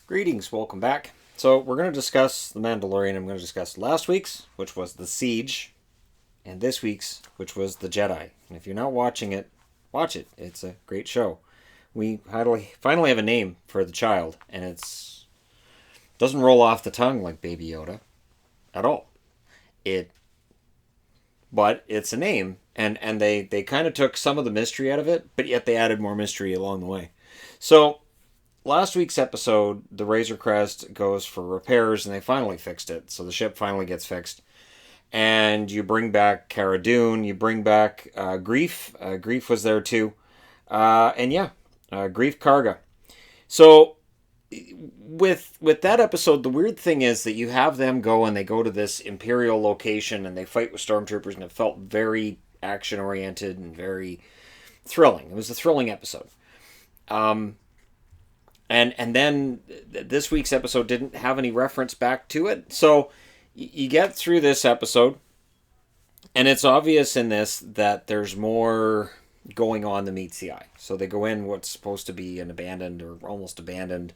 Greetings, welcome back. So we're going to discuss The Mandalorian. I'm going to discuss last week's, which was The Siege, and this week's, which was The Jedi. And if you're not watching it, watch it. It's a great show. We finally have a name for the child, and it's doesn't roll off the tongue like Baby Yoda at all. It, but it's a name, and they kind of took some of the mystery out of it, but yet they added more mystery along the way. So last week's episode, the Razor Crest goes for repairs, and they finally fixed it. So the ship finally gets fixed. And you bring back Cara Dune, you bring back Grief. Grief was there too. Grief Karga. So with that episode, the weird thing is that you have them go and they go to this Imperial location and they fight with stormtroopers, and it felt very action oriented and very thrilling. It was a thrilling episode. And then this week's episode didn't have any reference back to it. So you get through this episode, and it's obvious in this that there's more going on than meets the eye. So they go in what's supposed to be an abandoned or almost abandoned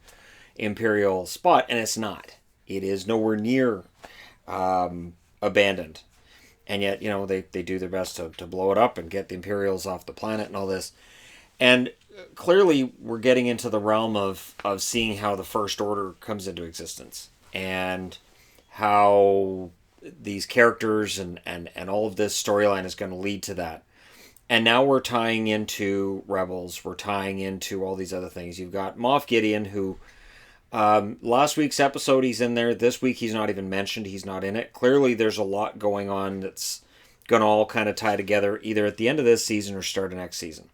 Imperial spot, and it's not. It is nowhere near abandoned. And yet, they do their best to blow it up and get the Imperials off the planet and all this. And clearly we're getting into the realm of seeing how the First Order comes into existence and how these characters and all of this storyline is going to lead to that. And now we're tying into Rebels. We're tying into all these other things. You've got Moff Gideon, who last week's episode he's in there. This week he's not even mentioned. He's not in it. Clearly there's a lot going on that's going to all kind of tie together either at the end of this season or start of next season.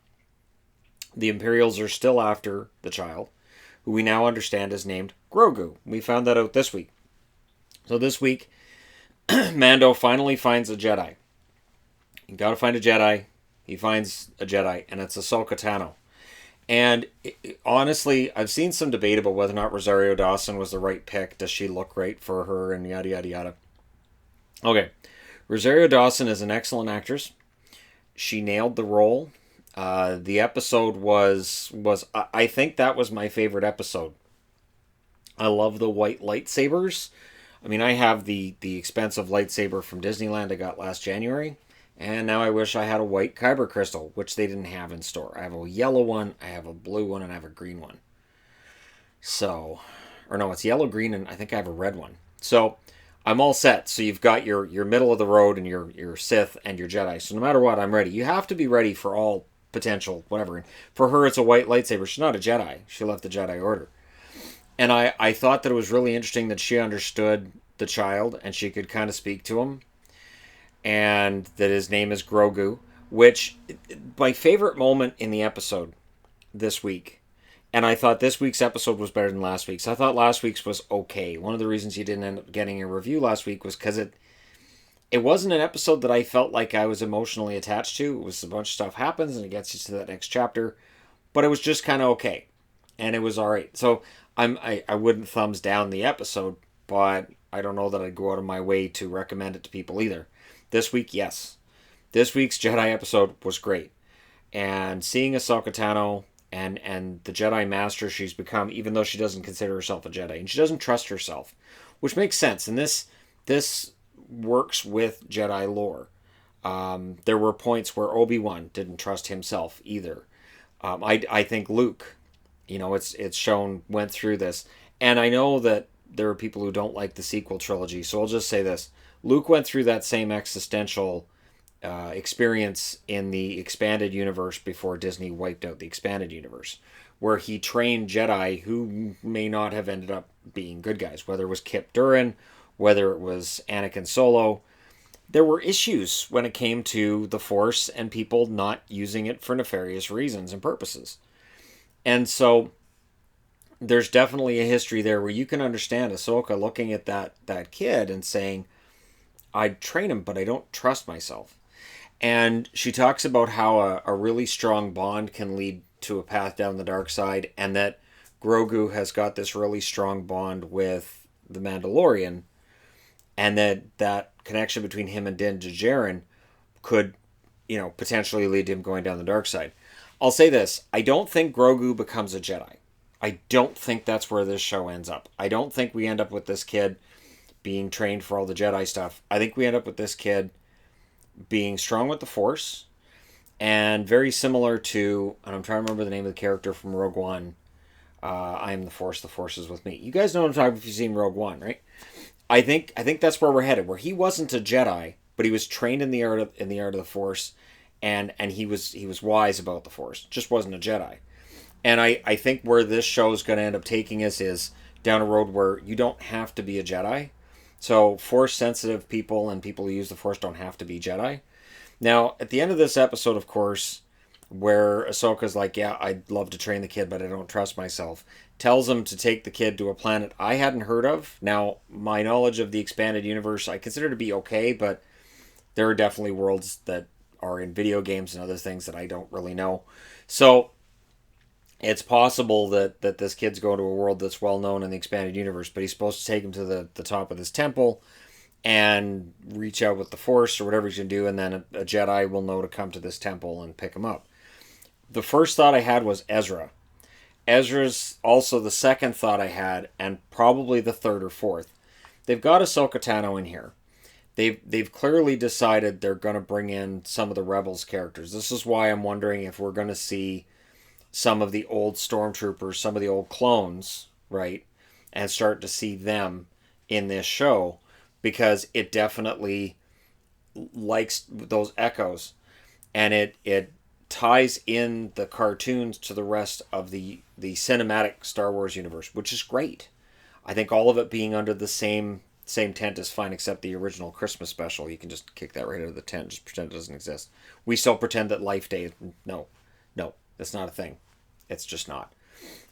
The Imperials are still after the child, who we now understand is named Grogu. We found that out this week. So this week, Mando finally finds a Jedi. You got to find a Jedi. He finds a Jedi, and it's Ahsoka Tano. And honestly, I've seen some debate about whether or not Rosario Dawson was the right pick. Does she look right for her, and yada, yada, yada. Okay. Rosario Dawson is an excellent actress. She nailed the role. The episode was I think that was my favorite episode. I love the white lightsabers. I mean, I have the expensive lightsaber from Disneyland I got last January, and now I wish I had a white kyber crystal, which they didn't have in store. I have a yellow one, I have a blue one, and I have a green one. So, or no, it's yellow, green, and I think I have a red one. So I'm all set. So you've got your middle of the road and your Sith and your Jedi. So no matter what, I'm ready. You have to be ready for all potential, whatever. For her, it's a white lightsaber. She's not a Jedi. She left the Jedi Order. And I thought that it was really interesting that she understood the child and she could kind of speak to him. And that his name is Grogu, which my favorite moment in the episode this week. And I thought this week's episode was better than last week's. I thought last week's was okay. One of the reasons you didn't end up getting a review last week was because it wasn't an episode that I felt like I was emotionally attached to. It was a bunch of stuff happens and it gets you to that next chapter. But it was just kind of okay. And it was alright. So I wouldn't thumbs down the episode, but I don't know that I'd go out of my way to recommend it to people either. This week, yes. This week's Jedi episode was great. And seeing Ahsoka Tano and the Jedi Master she's become, even though she doesn't consider herself a Jedi. And she doesn't trust herself. Which makes sense. And this works with Jedi lore. There were points where Obi-Wan didn't trust himself either. I think Luke, it's shown, went through this. And I know that there are people who don't like the sequel trilogy, so I'll just say this. Luke went through that same existential experience in the expanded universe before Disney wiped out the expanded universe, where he trained Jedi who may not have ended up being good guys, whether it was Kip Durin, whether it was Anakin Solo. There were issues when it came to the Force and people not using it for nefarious reasons and purposes. And so there's definitely a history there where you can understand Ahsoka looking at that kid and saying, I'd train him, but I don't trust myself. And she talks about how a really strong bond can lead to a path down the dark side, and that Grogu has got this really strong bond with the Mandalorian, and that connection between him and Din Djarin could, potentially lead to him going down the dark side. I'll say this. I don't think Grogu becomes a Jedi. I don't think that's where this show ends up. I don't think we end up with this kid being trained for all the Jedi stuff. I think we end up with this kid being strong with the Force and very similar to, and I'm trying to remember the name of the character from Rogue One. I am the Force is with me. You guys know what I'm talking about if you've seen Rogue One, right? I think that's where we're headed. Where he wasn't a Jedi, but he was trained in the art of the Force, and he was wise about the Force. Just wasn't a Jedi. And I think where this show is going to end up taking us is down a road where you don't have to be a Jedi. So Force sensitive people and people who use the Force don't have to be Jedi. Now, at the end of this episode, of course, where Ahsoka's like, yeah, I'd love to train the kid, but I don't trust myself, tells him to take the kid to a planet I hadn't heard of. Now, my knowledge of the expanded universe I consider to be okay, but there are definitely worlds that are in video games and other things that I don't really know. So it's possible that this kid's going to a world that's well known in the expanded universe, but he's supposed to take him to the top of this temple and reach out with the Force or whatever he's going to do, and then a Jedi will know to come to this temple and pick him up. The first thought I had was Ezra. Ezra's also the second thought I had, and probably the third or fourth. They've got Ahsoka Tano in here. They've clearly decided they're going to bring in some of the Rebels characters. This is why I'm wondering if we're going to see some of the old stormtroopers, some of the old clones, right, and start to see them in this show, because it definitely likes those echoes, and it ties in the cartoons to the rest of the cinematic Star Wars universe, which is great. I think all of it being under the same tent is fine, except the original Christmas special. You can just kick that right out of the tent, just pretend it doesn't exist. We still pretend that Life Day, no, that's not a thing. It's just not.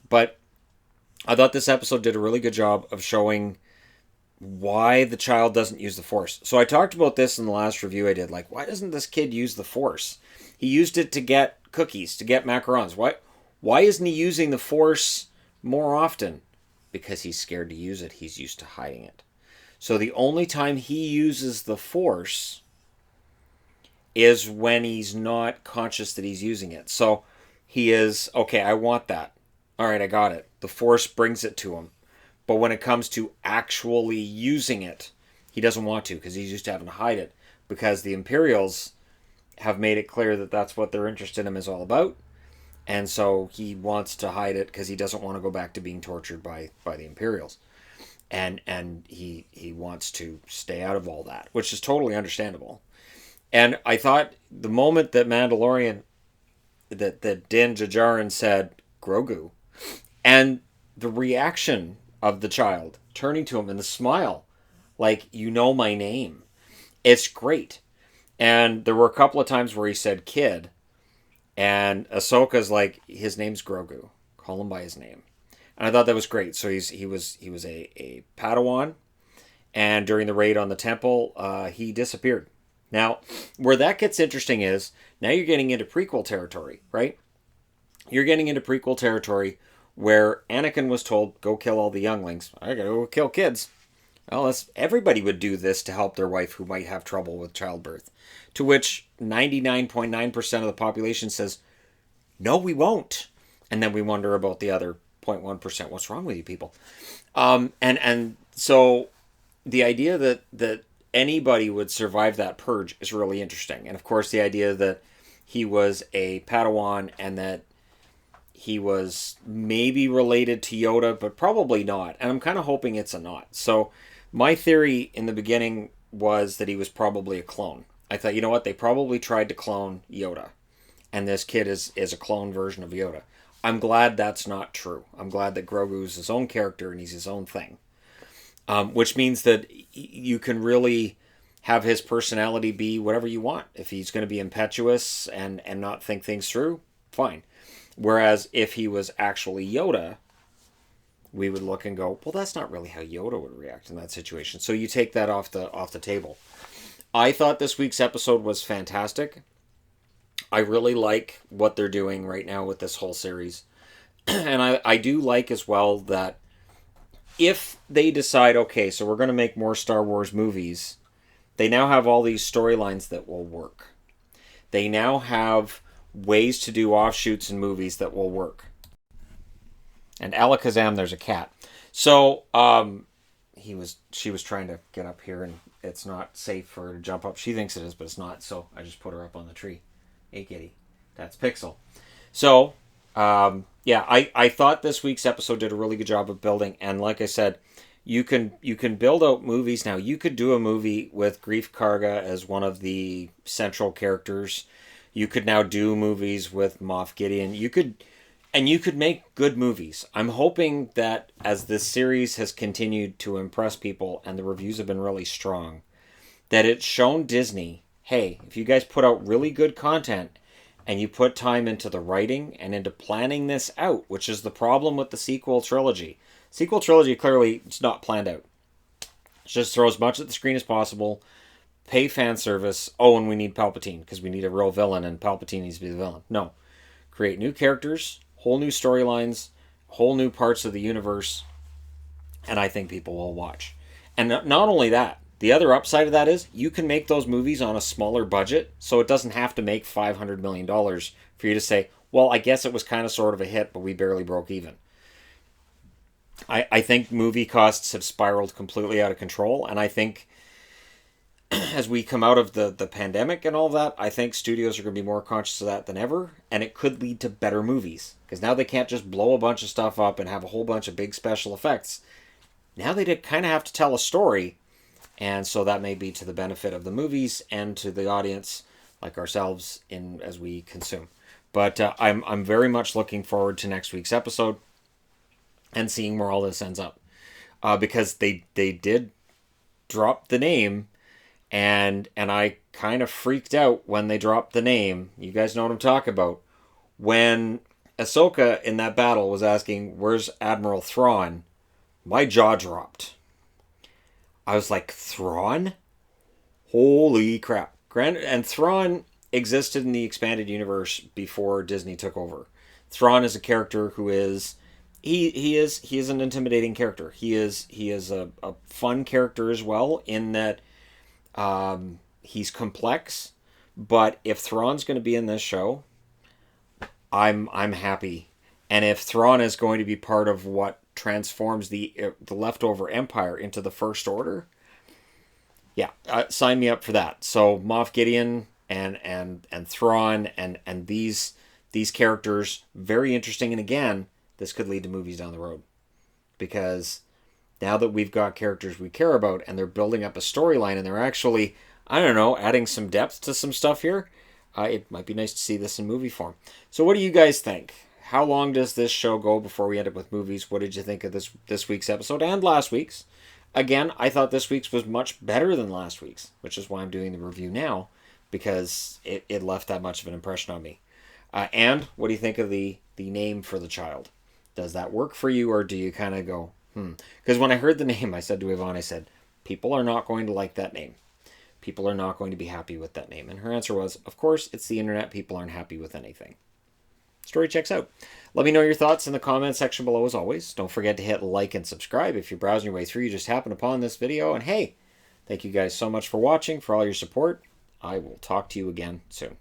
But I thought this episode did a really good job of showing why the child doesn't use the Force. So I talked about this in the last review I did. Like, why doesn't this kid use the Force? He used it to get cookies, to get macarons. Why isn't he using the Force more often? Because he's scared to use it. He's used to hiding it. So the only time he uses the Force is when he's not conscious that he's using it. So he is, okay, I want that. All right, I got it. The Force brings it to him. But when it comes to actually using it, he doesn't want to, because he's used to having to hide it. Because the Imperials have made it clear that that's what their interest in him is all about. And so he wants to hide it because he doesn't want to go back to being tortured by the Imperials. And he wants to stay out of all that, which is totally understandable. And I thought the moment that Mandalorian, that Din Djarin said, Grogu, and the reaction of the child turning to him and the smile, like, you know my name, it's great. And there were a couple of times where he said kid, and Ahsoka's like, his name's Grogu, call him by his name. And I thought that was great. So he was a Padawan, and during the raid on the temple, he disappeared. Now, where that gets interesting is, now you're getting into prequel territory, right? You're getting into prequel territory where Anakin was told, go kill all the younglings. I gotta go kill kids. Well, everybody would do this to help their wife who might have trouble with childbirth. To which 99.9% of the population says, no, we won't. And then we wonder about the other 0.1%. What's wrong with you people? And so the idea that anybody would survive that purge is really interesting. And of course, the idea that he was a Padawan and that he was maybe related to Yoda, but probably not. And I'm kind of hoping it's a not. So my theory in the beginning was that he was probably a clone. I thought, you know what? They probably tried to clone Yoda. And this kid is a clone version of Yoda. I'm glad that's not true. I'm glad that Grogu's his own character and he's his own thing. Which means that you can really have his personality be whatever you want. If he's going to be impetuous and not think things through, fine. Whereas if he was actually Yoda, we would look and go, well, that's not really how Yoda would react in that situation. So you take that off the table. I thought this week's episode was fantastic. I really like what they're doing right now with this whole series. And I do like as well that if they decide, okay, so we're going to make more Star Wars movies, they now have all these storylines that will work. They now have ways to do offshoots in movies that will work. And Alakazam, there's a cat. So she was trying to get up here, and it's not safe for her to jump up. She thinks it is, but it's not. So I just put her up on the tree. Hey, kitty. That's Pixel. So yeah, I thought this week's episode did a really good job of building, and like I said, you can build out movies now. You could do a movie with Grief Karga as one of the central characters. You could now do movies with Moff Gideon. You could make good movies. I'm hoping that as this series has continued to impress people and the reviews have been really strong, that it's shown Disney, hey, if you guys put out really good content and you put time into the writing and into planning this out, which is the problem with the sequel trilogy. Sequel trilogy, clearly, it's not planned out. Just throw as much at the screen as possible, pay fan service. Oh, and we need Palpatine because we need a real villain, and Palpatine needs to be the villain. No. Create new characters, whole new storylines, whole new parts of the universe, and I think people will watch. And not only that, the other upside of that is you can make those movies on a smaller budget, so it doesn't have to make $500 million for you to say, well, I guess it was kind of sort of a hit, but we barely broke even. I think movie costs have spiraled completely out of control, and I think as we come out of the pandemic and all that, I think studios are going to be more conscious of that than ever, and it could lead to better movies. Because now they can't just blow a bunch of stuff up and have a whole bunch of big special effects. Now they kind of have to tell a story, and so that may be to the benefit of the movies and to the audience, like ourselves, as we consume. But I'm very much looking forward to next week's episode and seeing where all this ends up. Because they did drop the name, and I kind of freaked out when they dropped the name. You guys know what I'm talking about. When Ahsoka in that battle was asking, where's Admiral Thrawn? My jaw dropped. I was like, Thrawn? Holy crap. And Thrawn existed in the expanded universe before Disney took over. Thrawn is a character who is... He is an intimidating character. He is a fun character as well, in that he's complex. But if Thrawn's going to be in this show, I'm happy. And if Thrawn is going to be part of what transforms the leftover Empire into the First Order, yeah, sign me up for that. So Moff Gideon and Thrawn and these characters, very interesting. And again, this could lead to movies down the road, because now that we've got characters we care about and they're building up a storyline and they're actually, I don't know, adding some depth to some stuff here, it might be nice to see this in movie form. So what do you guys think? How long does this show go before we end up with movies? What did you think of this week's episode and last week's? Again, I thought this week's was much better than last week's, which is why I'm doing the review now, because it left that much of an impression on me. And what do you think of the name for the child? Does that work for you, or do you kind of go, Because when I heard the name, I said to Yvonne, I said, people are not going to like that name. People are not going to be happy with that name. And her answer was, of course, it's the internet. People aren't happy with anything. Story checks out. Let me know your thoughts in the comment section below as always. Don't forget to hit like and subscribe if you're browsing your way through. You just happen upon this video. And hey, thank you guys so much for watching, for all your support. I will talk to you again soon.